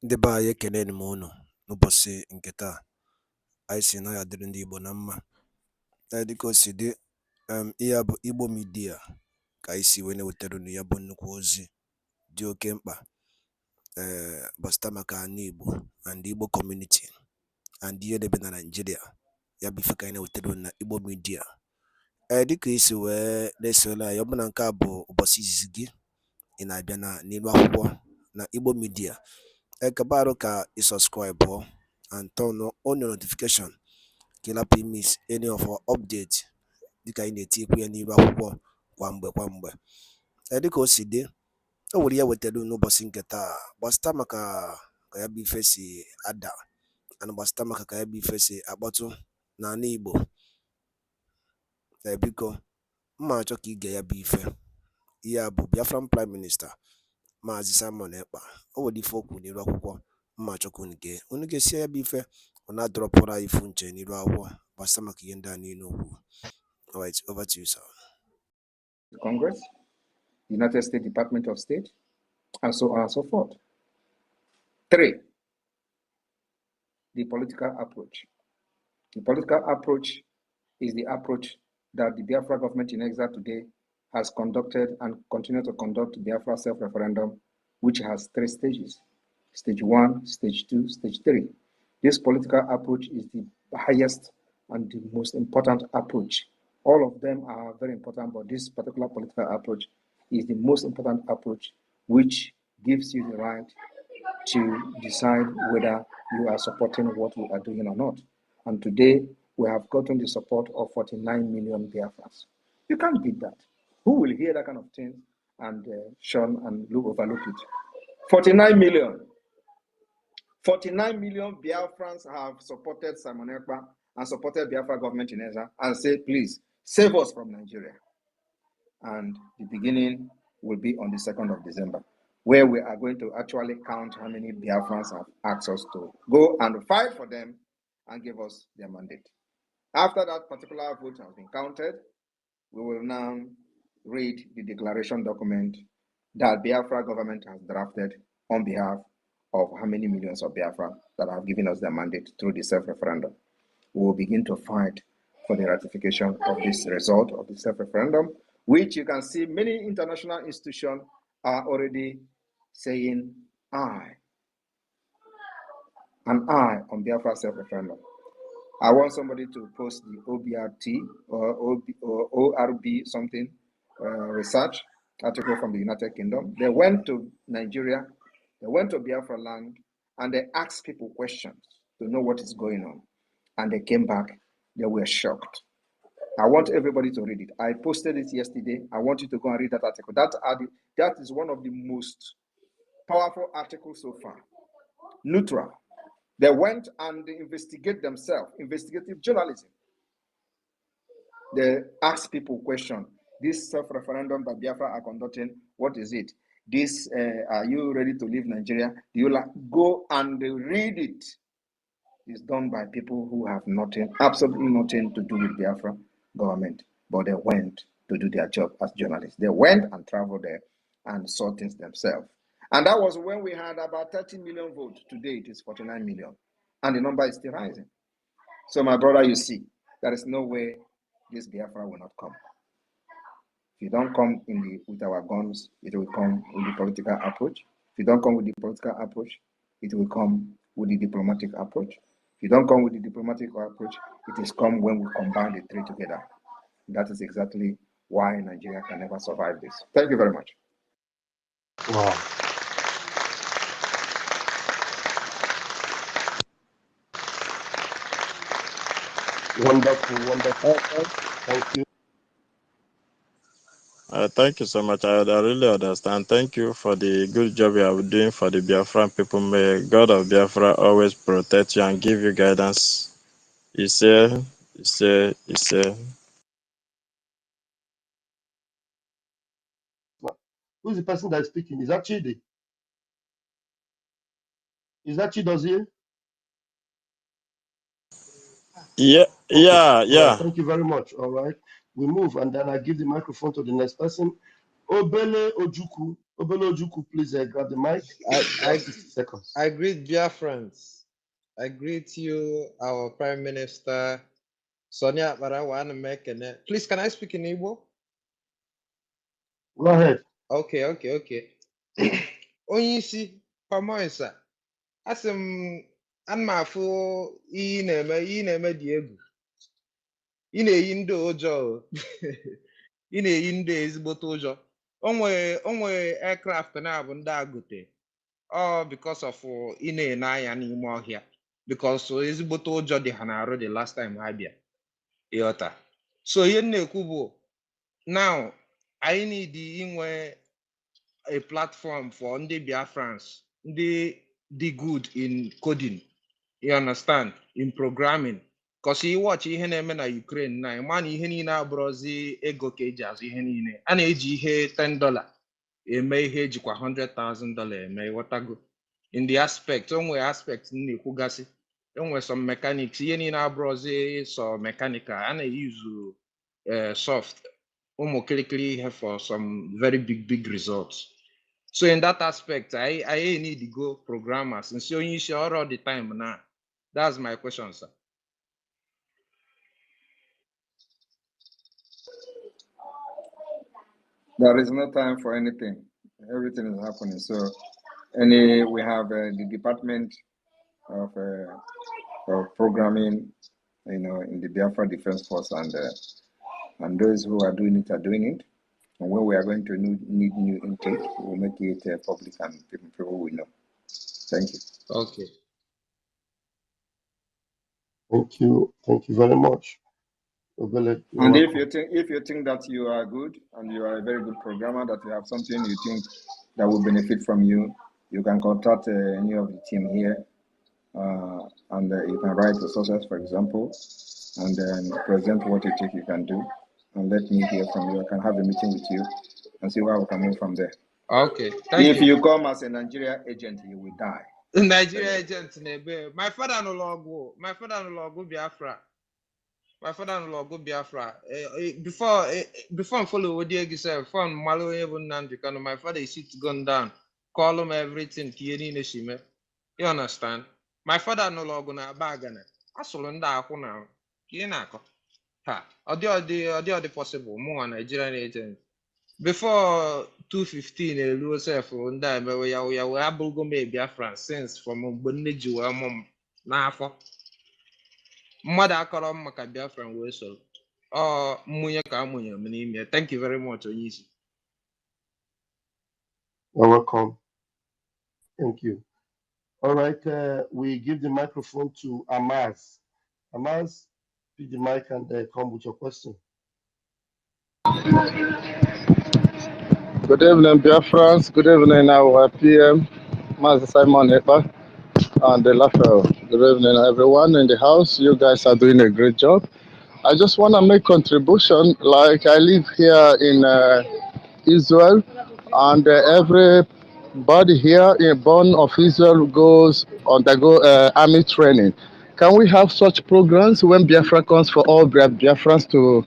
Ndị be anyị ekeneni m unu n'ụbọchị nke taa. Anyị sị na ya dịrị ndị Igbo na mma. Dịka o si dị, ihe a bụ Igbo Media ka anyị si wee na-ewetara unu ya bụ nnukwu ozi dị oke mkpa gbasịta maka ana Igbo and Igbo community and ihe debe na Nigeria. Ya bụ ife ka anyị na-ewetara unu na Igbo Media. Dịka isi wee na-esole anyị, ọ bụ na nke a bụ ụbọchị izizi gị ị na-abịa n'ilu akwụkwọ na Igbo Media, ekabaru ka i subscribe and turn on your notification ka ị lapụ miss any of our update dịka anyị na-etikwu ya n'ilu akwụkwọ kwa mgbe. Dịka o si dị, o nwere ya wetara n'ụbọchị nke taa gbasịta maka ka ya bụ ife si ada and gbasịta maka ka ya bụ ife si akpọtụ n'ala Igbo. Biko mma achọ ka ige ya bụ ife. Ihe a bụ Biafran Prime Minister Maazị Simon Ekpa. O nwere ife okwu n'ilu akwụkwọ mma achọ ka unu ga-esi ya bụ ife ọ na-adọrọpụrụ anyị ifu nche n'ilu akwụkwọ gbasịta maka ihe ndị a niile okwu. All right, over to you, sir. Congress, United States Department of State, and so on and so forth. 3, the political approach. The political approach is the approach that the Biafra government in exile today has conducted and continue to conduct the Biafra self-referendum, which has 3 stages. Stage 1, Stage 2, Stage 3. This political approach is the highest and the most important approach. All of them are very important, but this particular political approach is the most important approach, which gives you the right to decide whether you are supporting what we are doing or not. And today, we have gotten the support of 49 million Biafrans. You can't beat that. Who will hear that kind of thing and shun and overlook it? 49 million. 49 million Biafrans have supported Simon Ekpa and supported Biafra government in exile and say, please, save us from Nigeria. And the beginning will be on the 2nd of December, where we are going to actually count how many Biafrans have asked us to go and fight for them and give us their mandate. After that particular vote has been counted, we will now read the declaration document that Biafra government has drafted on behalf of how many millions of Biafra that have given us their mandate through the self-referendum. We will begin to fight for the ratification of this result of the self-referendum, which you can see many international institutions are already saying aye, an aye on Biafra self-referendum. I want somebody to post the OBRT or ORB something research article from the United Kingdom. They went to Nigeria, they went to Biafra land, and they asked people questions to know what is going on. And they came back, they were shocked. I want everybody to read it. I posted it yesterday. I want you to go and read that article. That is one of the most powerful articles so far. Neutral. They went and they investigate themselves, investigative journalism. They ask people questions. This self-referendum that Biafra are conducting, what is it? This, are you ready to leave Nigeria? Do you go and read it? It's done by people who have nothing, absolutely nothing to do with Biafra government, but they went to do their job as journalists. They went and traveled there and saw things themselves. And that was when we had about 30 million votes. Today it is 49 million. And the number is still rising. So my brother, you see, there is no way this Biafra will not come. If you don't come with our guns, it will come with the political approach. If you don't come with the political approach, it will come with the diplomatic approach. If you don't come with the diplomatic approach, it is come when we combine the 3 together. That is exactly why Nigeria can never survive this. Thank you very much. Wow. Wonderful. Thank you. Thank you so much. I really understand. Thank you for the good job you are doing for the Biafran people. May God of Biafra always protect you and give you guidance. Who's the person that is speaking? Is that Chidi? Is that Chidozie? Yeah, Okay. yeah. Right. Thank you very much. All right. We move, and then I give the microphone to the next person. Obele Ojuku, Obelojuku, please grab the mic. I, You have I, 60 seconds. I greet Biafrans. I greet you, our Prime Minister, Sonia Barawan Mekene. Please, can I speak in Igbo? Go ahead. Okay. Onye isi, Pamoisa, asị m, ana m afụ ihe ị na-eme dị egwu. Ị na-eyi ndị ụjọ o. Ị na-eyi ndị ezigbote ụjọ. O nwere aircraft na-abụ ndị agote. All because of ị na-ene anya n'ime ọhịa. Because ezigbote ụjọ dị ha na-arụ the last time ha bịa. Ịghọta. So ihe m na-ekwu bụ, now, I need inwe a platform for ndị Biafrans, ndị dị good in coding, you understand, in programming. Because you watch ihe na-eme na Ukraine na ịma na ihe niile abụrụzi ego ka eji azụ ihe niile. A na-eji ihe $10 eme ihe ejikwa $100,000 eme, ịghọtago. In the aspect, onwe aspect na-ekwugasị, enwe some mechanics, ihe niile abụrụzi so mechanical, a na-use soft, ụmụ kirikiri ihe for some very big results. So in that aspect, I need to go programmers and so you should all the time now. That's my question, sir. There is no time for anything. Everything is happening. So, we have the Department of Programming, in the Biafra Defense Force, and those who are doing it. And when we are going to need new intake, we'll make it public and people will know. Thank you. Okay. Thank you. Thank you very much. Obele, and if you think that you are good and you are a very good programmer, that you have something you think that will benefit from you, you can contact any of the team here, and you can write the sources, for example, and then present what you think you can do, and let me hear from you. I can have a meeting with you and see where we can move from there. Okay. If you come as a Nigeria agent, you will die. Nigeria agent, my father no logo Biafra. My father no logo Biafra. Before I follow what you said, from Malo even Nandikano, my father is gone down, call him everything, you understand? My father no logo na bagana. I saw that now. Kienako. Ha, the possible more Nigerian agent. Before 2015, Louis F. and we are able to make Biafran since from Bonneju mom. Now, mother akọrọ maka Biafran wee so. Munye ka amunye n'ime. Thank you very much, Onyeisi. You're welcome. Thank you. All right, we give the microphone to Amaz. Amaz, pick the mic and come with your question. Good evening, Biafrans. Good evening, our PM, Master Simon Epa, and the Lafayette. Good evening, everyone in the house. You guys are doing a great job. I just want to make contribution. Like I live here in Israel, and everybody here born of Israel undergo army training. Can we have such programs when Biafra comes for all Biafrans to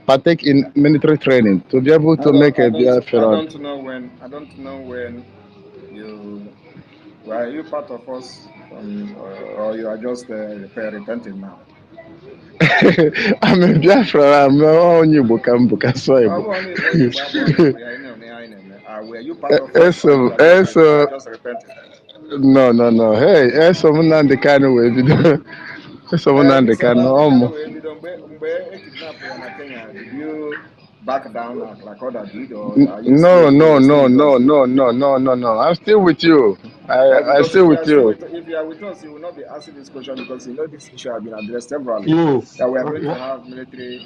partake in military training to be able to make a Biafra? I don't know when you were you part of us or you are just repenting now. I'm a Biafra. I'm only Bukambuka. Were you part of us or you are just repenting? No. Hey, someone on the kind of way. Someone on the kind Kenya, did you back down like others did, or are you No. still I'm still with you. I'm still with you. If you are with us, you will not be asking this question because you know this issue has been addressed severally. Yes. That we are going to have military,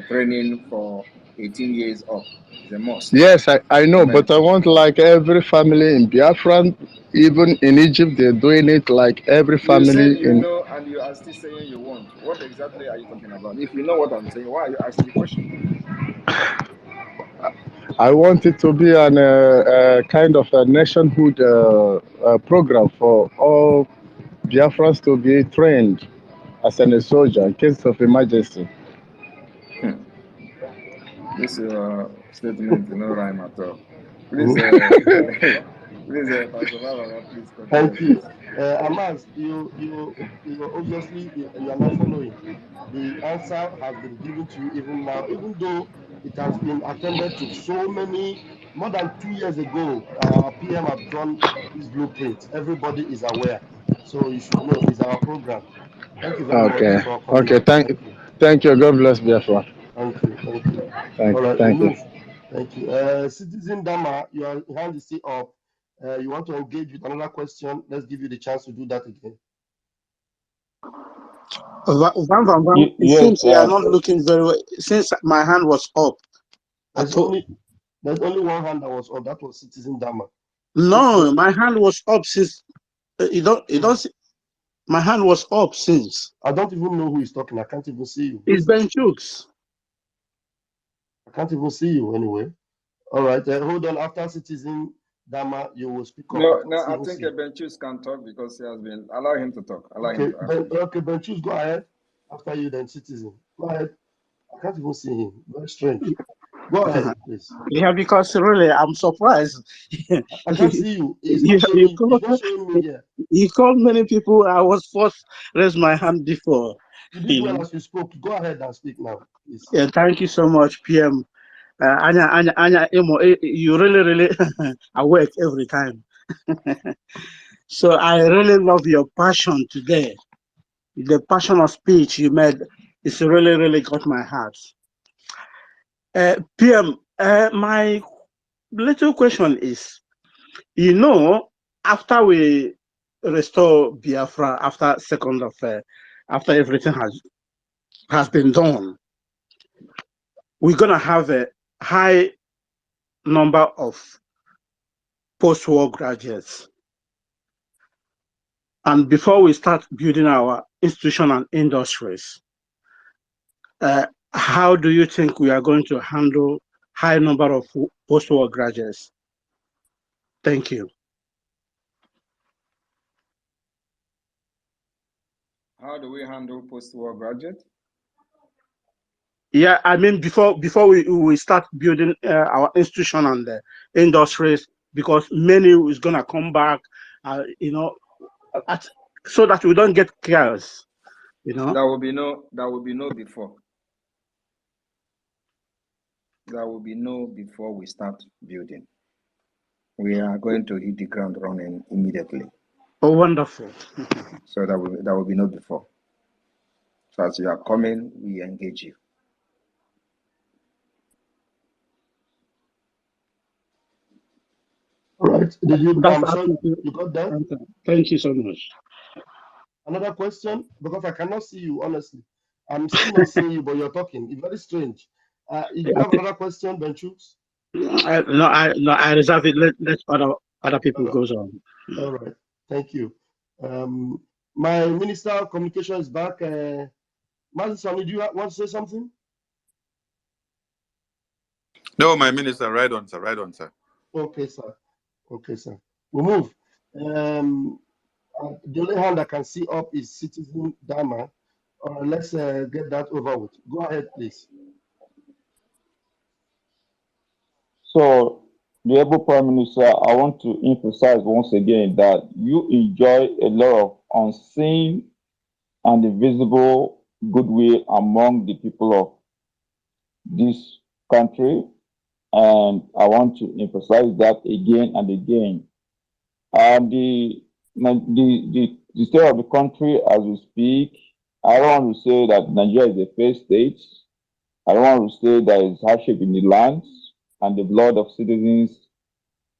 training for 18 years up. It's a must. Yes, I know, but I want like every family in Biafra, even in Egypt, they're doing it like every family. You said you know, and you are still saying you want. What exactly are you talking about? If you know what I'm saying, why are you asking the question? I want it to be an kind of a nationhood program for all Biafrans to be trained as a soldier in case of emergency. This statement, no rhyme at all. Please, please, Pastor Baba, please continue, Thank you. please. Amaz, you obviously you are not following. The answer has been given to you even now, even though it has been attended to so many, more than 2 years ago. Our PM have drawn this blueprint. Everybody is aware. So you should know it's our program. Thank you very much Okay. for coming Okay. up. Thank you. Thank you. God bless Biafra. Thank you. Thank you. All right, we Thank you. move. Thank you. Citizen Dama, your hand is still up. You want to engage with another question? Let's give you the chance to do that again. It Yes, seems you are not looking very well. Since my hand was up, There's only one hand that was up. That was Citizen Dama. no, my hand was up since you don't see, my hand was up since. I don't even know who is talking. I can't even see you. It's Ben Chooks. I can't even see you anyway. All right, hold on. After Citizen Dama, you will speak up. No, I no, can't I even think see. Benchus can talk because he has been. Allow him to talk. Allow him Okay, to ask questions. okay, Ben, choose. Go ahead. After you, then Citizen. Go ahead. I can't even see him. Very strange. Go ahead, please. Yeah, because really I'm surprised. I can't see you. It's you, not showing. It's not showing me here. you called many people. I was first raise my hand before. You did You well know. as you spoke. Go ahead and speak now, please. Yeah, thank you so much, PM. Anya, you really awake every time. So I really love your passion today. The passion of speech you made is really got my heart. PM, my little question is, after we restore Biafra, after everything has been done, we're gonna have a high number of post-war graduates. And before we start building our institution and industries, how do you think we are going to handle high number of post-war graduates? Thank you. How do we handle post-war graduates? Yeah, I mean before we start building our institution and the industries, because many is gonna come back, so that we don't get chaos. There will be no before. There will be no before we start building. We are going to hit the ground running immediately. Oh, wonderful. So there will be no before. So as you are coming, we engage you. All right. I'm sure Absolutely. you got that. Okay. Thank you so much. Another question, because I cannot see you, honestly. I'm still not seeing you, but you're talking. It's very strange. You have another question, Benchooks? I reserve it. Let other people goes on. All right. Thank you. My Minister of Communication is back. Mazi Sani, do you want to say something? No, my minister, right on, sir. Right on, sir. Okay, sir. Okay, sir. We'll move. The only hand I can see up is Citizen Dama. Let's get that over with. Go ahead, please. So, the able Prime Minister, I want to emphasize once again that you enjoy a lot of unseen and invisible goodwill among the people of this country. And I want to emphasize that again and again. The state of the country as we speak, I don't want to say that Nigeria is a failed state. I don't want to say there is hardship in the land and the blood of citizens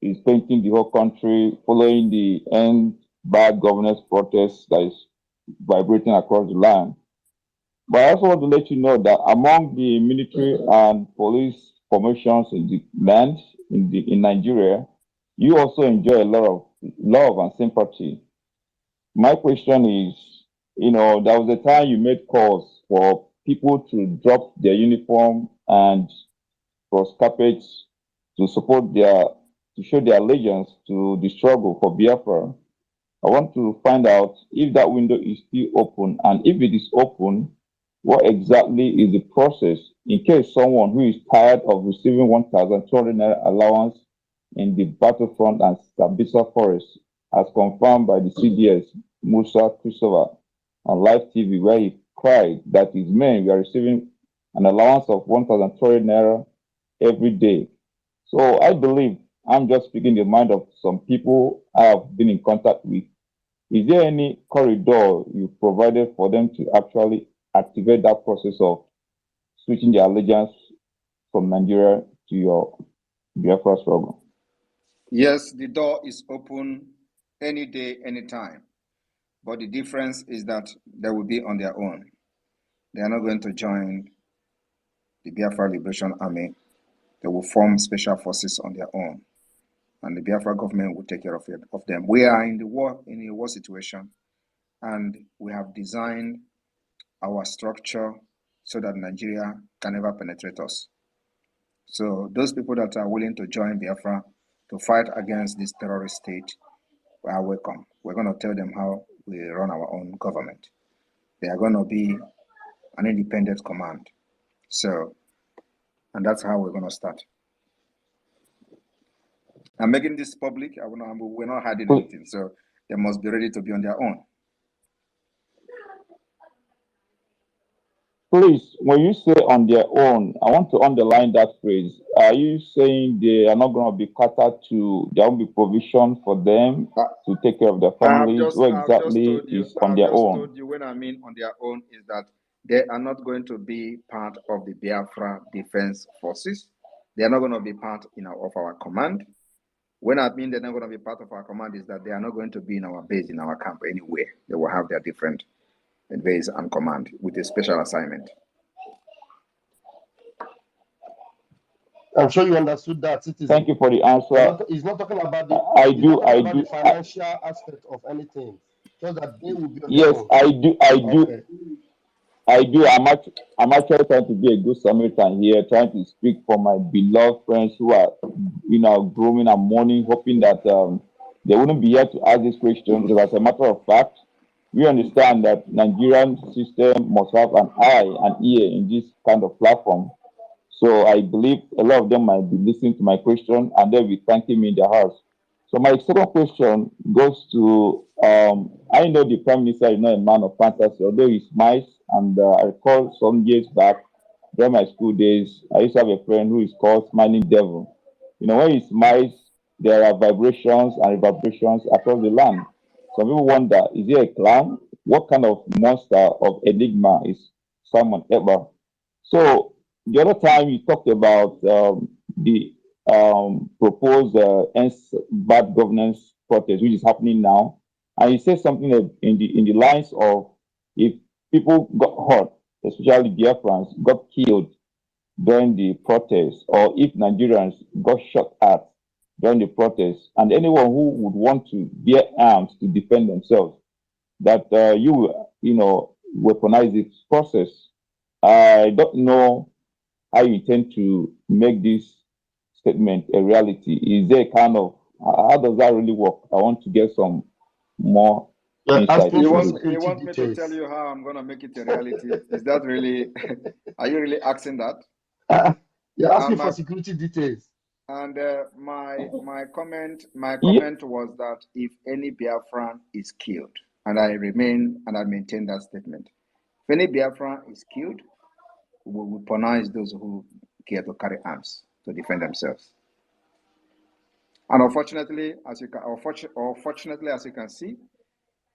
is painting the whole country following the end bad governance protest that is vibrating across the land. But I also want to let you know that among the military and police formations in the land in Nigeria, you also enjoy a lot of love and sympathy. My question is, there was a time you made calls for people to drop their uniform and cross carpets to to show their allegiance to the struggle for Biafra. I want to find out if that window is still open, and if it is open, What exactly is the process in case someone who is tired of receiving 1,200 naira allowance in the battlefront and Sambisa forest, as confirmed by the CDS Musa Christopher on live TV, where he cried that his men were receiving an allowance of 1,200 naira every day. So I believe I'm just speaking the mind of some people I have been in contact with. Is there any corridor you provided for them to actually activate that process of switching their allegiance from Nigeria to your Biafra struggle? Yes, the door is open any day, anytime. But the difference is that they will be on their own. They are not going to join the Biafra Liberation Army. They will form special forces on their own. And the Biafra government will take care of them. We are in a war situation, and we have designed our structure so that Nigeria can never penetrate us. So those people that are willing to join Biafra to fight against this terrorist state are welcome. We're going to tell them how we run our own government. They are going to be an independent command. So, and that's how we're going to start. I'm making this public. We're not hiding anything. So they must be ready to be on their own. Please, when you say on their own, I want to underline that phrase. Are you saying they are not going to be catered to, there won't be provision for them to take care of their families? What exactly is on their own? Told you when I mean on their own is that they are not going to be part of the Biafra Defense Forces. They are not going to be part of our command. When I mean they're not going to be part of our command is that they are not going to be in our base, in our camp anywhere. They will have their different base and command with a special assignment. I'm sure you understood that, citizen. Thank you for the answer. He's not talking about the, the financial aspect of anything. Just that they will be on yes, their own. I do. I'm actually trying to be a good Samaritan here, trying to speak for my beloved friends who are, grooming and mourning, hoping that they wouldn't be here to ask this question. Because as a matter of fact, we understand that Nigerian system must have an eye and ear in this kind of platform. So I believe a lot of them might be listening to my question and they'll be thanking me in their house. So my second question goes to, I know the Prime Minister is not a man of fantasy, although he smiles. And I recall some years back, during my school days, I used to have a friend who is called Smiling Devil. When he smiles, there are vibrations and reverberations across the land. Some people wonder, is he a clown? What kind of monster of enigma is Simon Eber? So the other time you talked about the proposed bad governance protest, which is happening now, and you said something in the lines of if people got hurt, especially Biafrans, got killed during the protest, or if Nigerians got shot at during the protest, and anyone who would want to bear arms to defend themselves, that weaponize this process. I don't know how you intend to make this statement a reality. Is there kind of, how does that really work? I want to get some more insight. You want me to tell you how I'm going to make it a reality? Is that really, are you really asking that? You're asking for security details. And my comment was that if any Biafran is killed, and I maintain that statement. If any Biafran is killed, we will punish those who care to carry arms to defend themselves. And unfortunately, as you can see,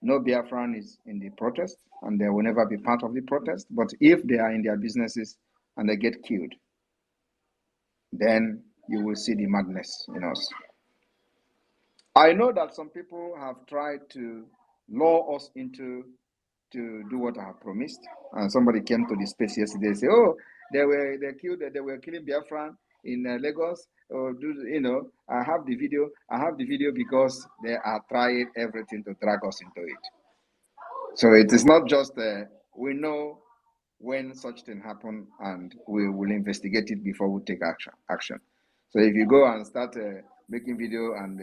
no Biafran is in the protest, and they will never be part of the protest. But if they are in their businesses and they get killed, then you will see the madness in us. I know that some people have tried to lure us into to do what I have promised. And somebody came to the space yesterday and said, "Oh, they were killing Biafran in Lagos." Or I have the video. I have the video because they are trying everything to drag us into it. So it is not just we know when such thing happen, and we will investigate it before we take action. So if you go and start making video and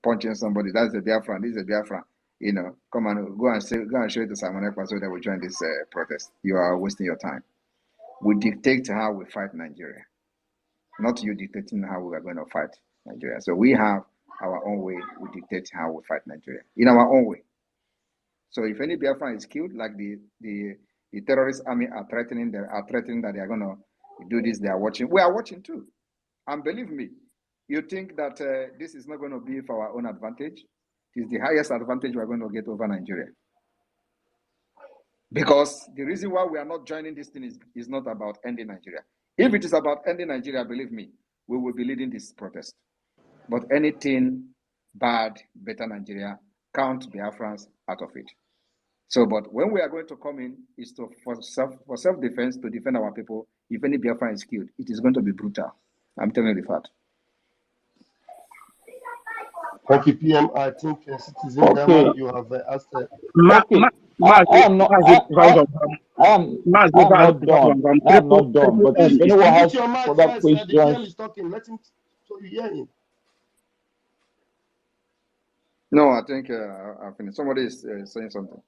punching somebody, that's a Biafran, this is a Biafran. come and go and show it to Simon Ekpa so that we join this protest. You are wasting your time. We dictate how we fight Nigeria, not you dictating how we are going to fight Nigeria. So we have our own way. We dictate how we fight Nigeria in our own way. So if any Biafran is killed, like the terrorist army are threatening, that they are going to do this, they are watching. We are watching too. And believe me, you think that this is not going to be for our own advantage? It is the highest advantage we are going to get over Nigeria. Because the reason why we are not joining this thing is not about ending Nigeria. If it is about ending Nigeria, believe me, we will be leading this protest. But anything bad, better Nigeria, count Biafrans out of it. So, but when we are going to come in, is for self-defense, to defend our people. If any Biafran is killed, it is going to be brutal. I'm telling you the fact. Okay, PM, I think Citizen Okay. Dama, you have asked. Okay. I am not done. I am not done. But if anyone has Mute your mic further first. The PM questions, is talking. Let him, so you hear him. No, I think I finished. Somebody is saying something.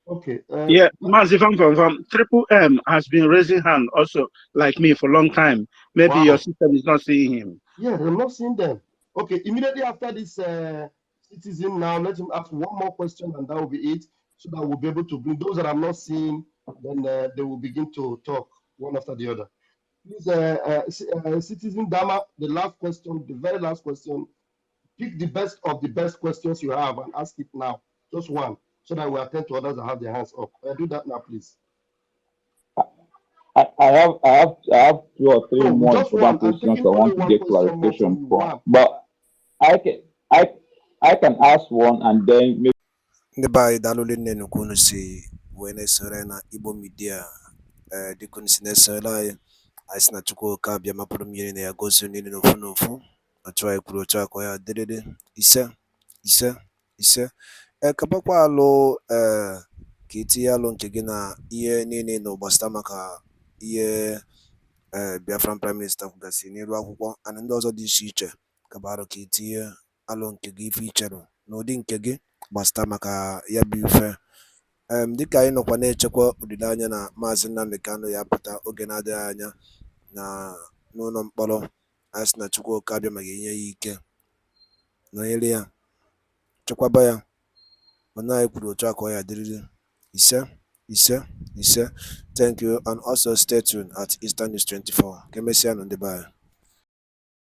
Okay. Yeah, Massive confirm. Triple M has been raising hand also, like me, for a long time. Maybe Wow. your system is not seeing him. Yeah, I'm not seeing them. Okay, immediately after this Citizen now, let him ask one more question and that will be it, so that we'll be able to bring those that I'm not seeing, then they will begin to talk one after the other. Please, Citizen Dama, the last question, the very last question, pick the best of the best questions you have and ask it now, just one, so that we attend to others that have their hands up. Do that now, please. I have 2 or 3 No, more just important one. I'm questions taking I only want to one get question more from clarification you. from. One. But I can ask one and then maybe. Ndị be anyị daalụli nne nnukwu unu si wee na-esore anyị na Igbo Media. Dịka unu si na-esore anyị si na Chukwu oke abịa mapụrụ mmiri na ya gozie niile n'ofu n'ofu. Otu anyị kwuru otu a ka ya dịrịrị. Ise kapakwa alụ ka itinye alụ nke gị na ihe niile nọ gbasara maka ihe Biafran Prime Minister kwugasị n'elu akwụkwọ ana ndị ọzọ dị iche iche kabarụ ka itinye alụ nke gị ife icherụ n'ụdị nke gị gbasara maka ya bụ ife. Dịka anyị nọkwa na-echekwa olileanya na Maazị Nnamdi Kanu ya pụta oge na-adịghị anya na n'ụlọ mkpọrọ, anyị sị na Chukwu oke abịa ma ga-enye ya ike nọnyere ya chekwaba ya mana anyị kwuru otu a ka ọ ya dịrịrị. Ise. Thank you and also stay tuned at Eastern News 24. Ka emesịa nụ ndị be anyị.